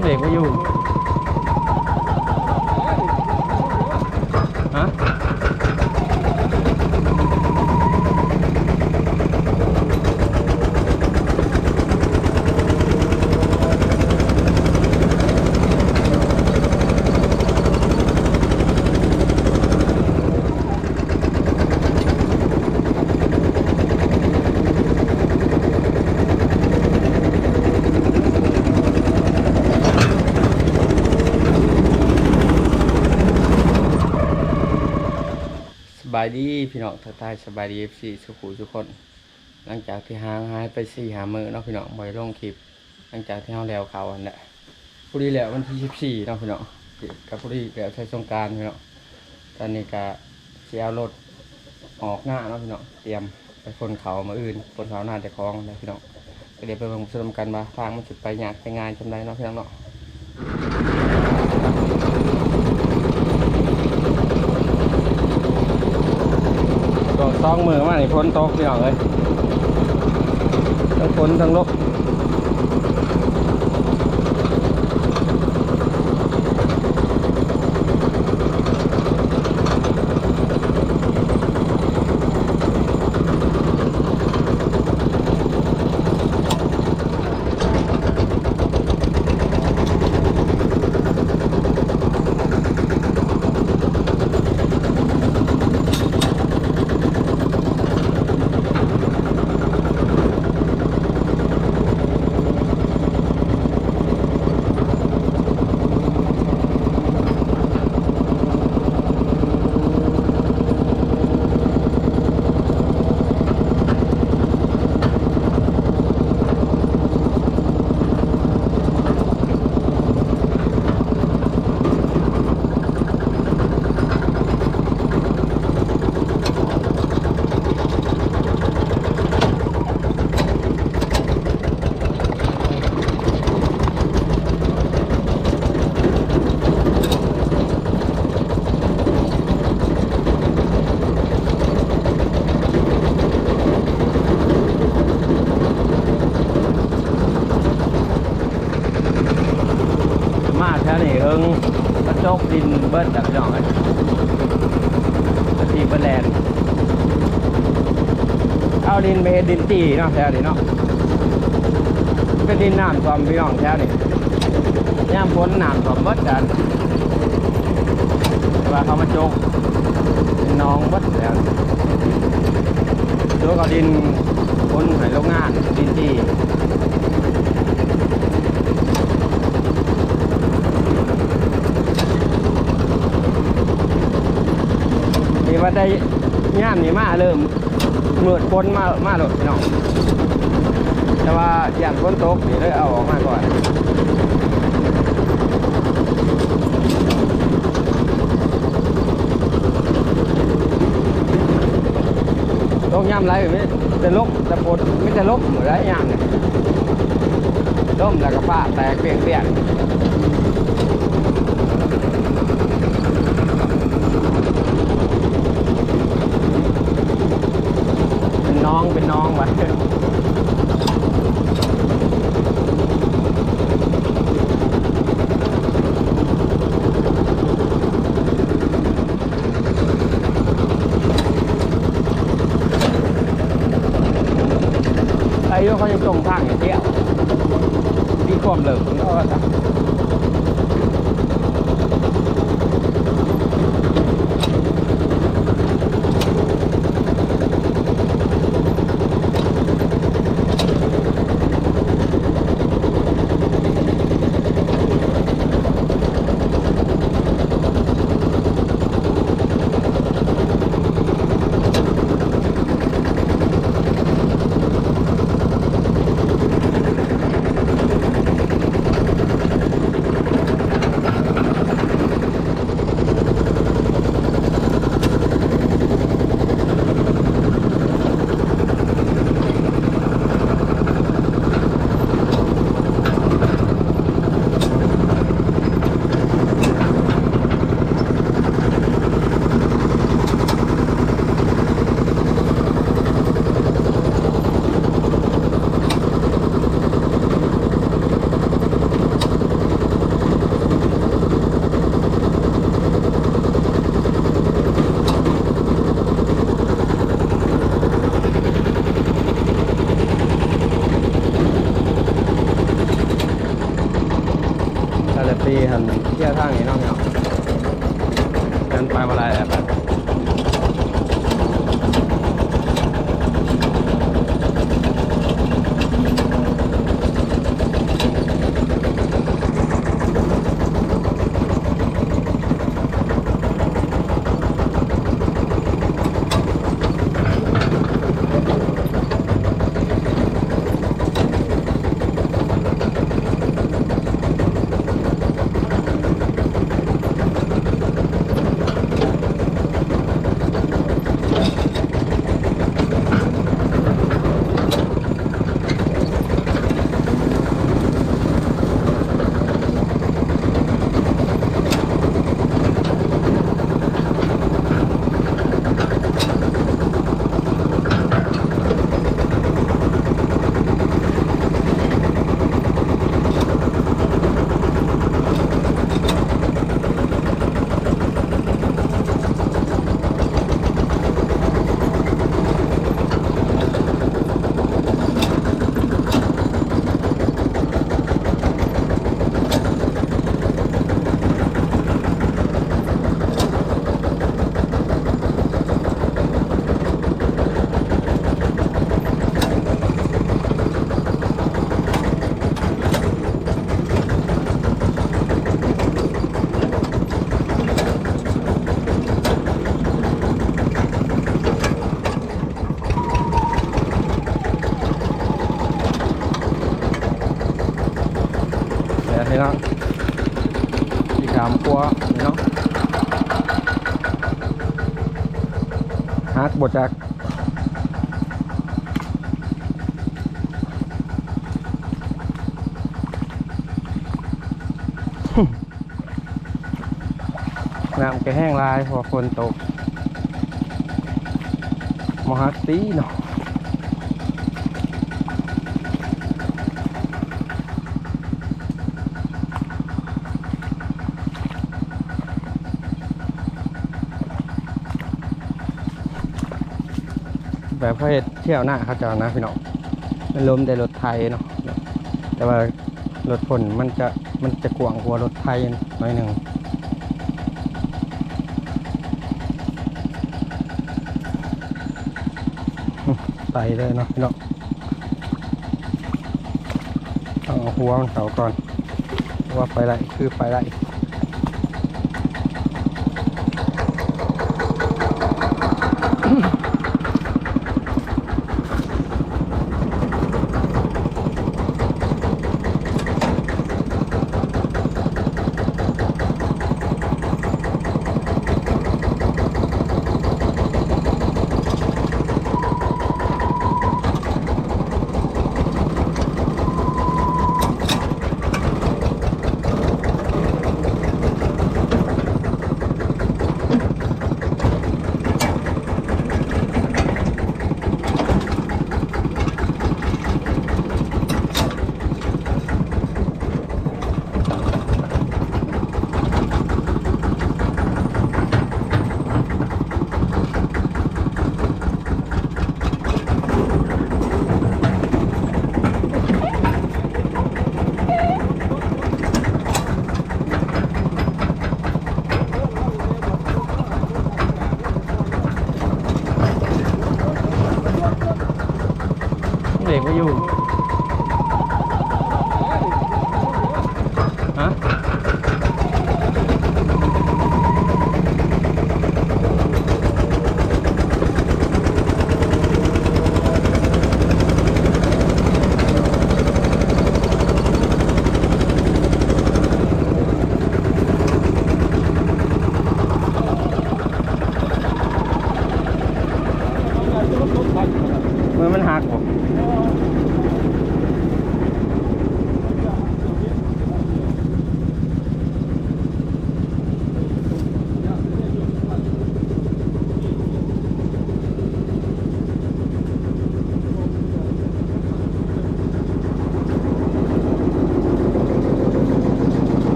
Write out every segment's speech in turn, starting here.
เบรกไม่อยู่ฮะสบายดีพี่น้องทักทายสบายดี FC สุขุทุกคนหลังจากที่ห่างหายไป4-5 มื้อเนาะพี่น้องบ่ได้ลงคลิปหลังจากที่เฮาแล้วเขาอันน่ะผู้ดีแล้ววันที่14เนาะพี่น้องกับผู้ดีแล้วใช้สงกรานต์พี่น้องตอนนี้ก็สิเอารถออกหน้าเนาะพี่น้องเตรียมไปคนเขามาอื่นคนเขาหน้าแต่คลองนะพี่น้องก็เดี๋ยวไปเบิ่งสรุปกันว่าทางมันสิไปยากไปง่ายจังได๋เนาะพี่น้องเนาะต้องมือมานี่พ้นตกพี่น้องเลยทั้งฝนทั้งลมกระจกดินเบิ้ลแบบนี้เลยตีเบิ้ลแลนเอาดินไปเฮ็ดดินตีเนาะแถวนี้เนาะเป็นดินน้ำท่วมพี่น้องแถวนี้ย่ามฝนน้ำท่วมเบิ้ลกันแต่ว่าเขามาจกน้องเบิ้ลแล้วจกเอาดินฝนให้โรงงานดินตีว่าได้ย่ามนี่มาเริ่มเมื่อฝนมาหลดพี่น้องแต่ว่าย่านฝนตกนี่เลยเอาออกมาก่อนตกย่ามไรไม่จะลบจะปวดไม่จะลบเหมือนไรย่ามเนี่ยล้มแล้วก็ฟ้าแตกเปลี่ยนเป็นน้องวะอายุเขายังตรงทางอย่างเดียวมีความเหลิกของเขาจ้ะ ตีหันเที่ยวทางนี้เนาะพี่น้องเดินไปอะไรแบบนี่เนาะที่ขามครัวนี่เนาะฮักบดจักน้ำก็แห้งลายพอฝนตกมหักตีเนาะแบบประเภทเที่ยวหน้าเขาจะนะพี่น้องมันล้มแต่รถไทยเนาะแต่ว่ารถผลมันจะกว้างกว่ารถไทยหน่อยหนึ่งไต่เลยเนาะพี่น้องต้องเอาหัวมันเขาก่อนว่าไปไรคือไปไร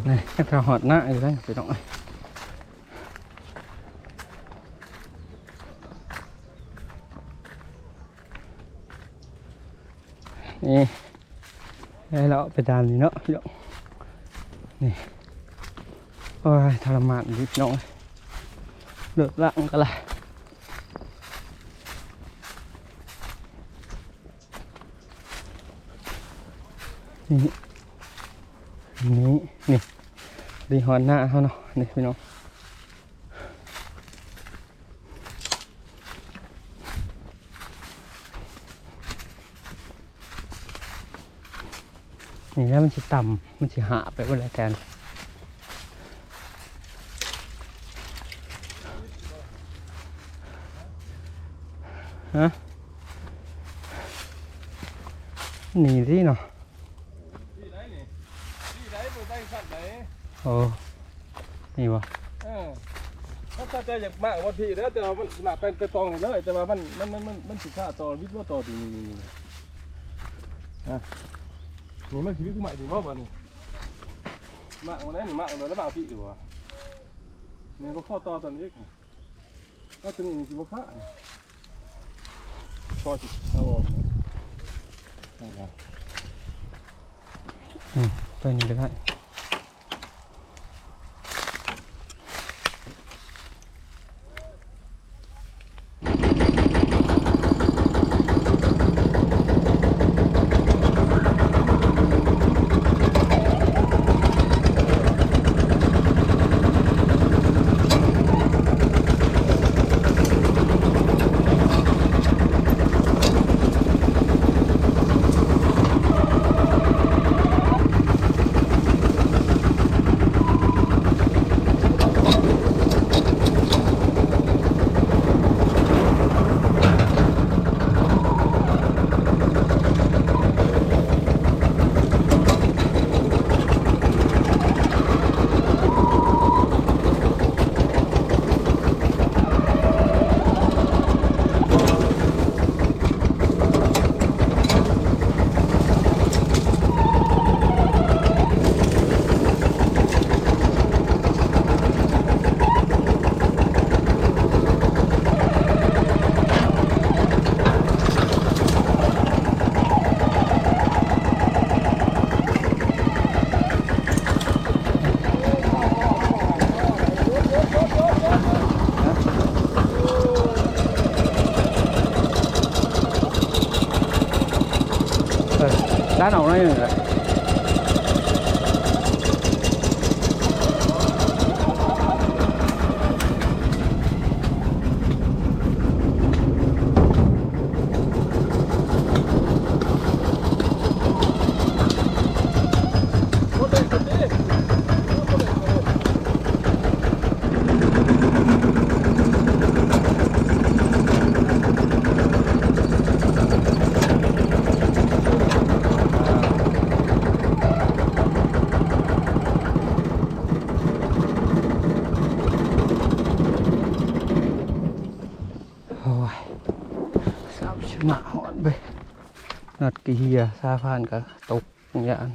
นี่ก็หอดหน้าอยู่ได้พี่น้องนี่ให้เราไปตามนี่เนาะพี่น้องนี่โอ้ยทรมานดิพี่น้องเดือดร้อนกันละนี่นี่ดีหอนหน้าเขาเนาะนี่พี่น้องนี่แล้วมันจะต่ำมันจะหาไปบนรายการฮะหนีสิเนาะโอ้นี่วะถ้าใจอยากมากว่าพี่แล้วแต่ว่ามันหนักเป็นตองเลยแต่ว่ามันสิค่าต่อวิทย์ว่าต่อดีนี่มันชีวิตกูใหม่ถึงว่าวันนี้มากวันนั้นนี่มากเลยแล้วบางพี่ดูว่าเนี่ยก็ข้อต่อตอนนี้ก็ถึงนี่สิบข้าพอสิเอาตัวนี้ก็ได้ด้านออกได้เลยหนาหอนไปนัดกี่เฮียซาพานกับตกอย่าง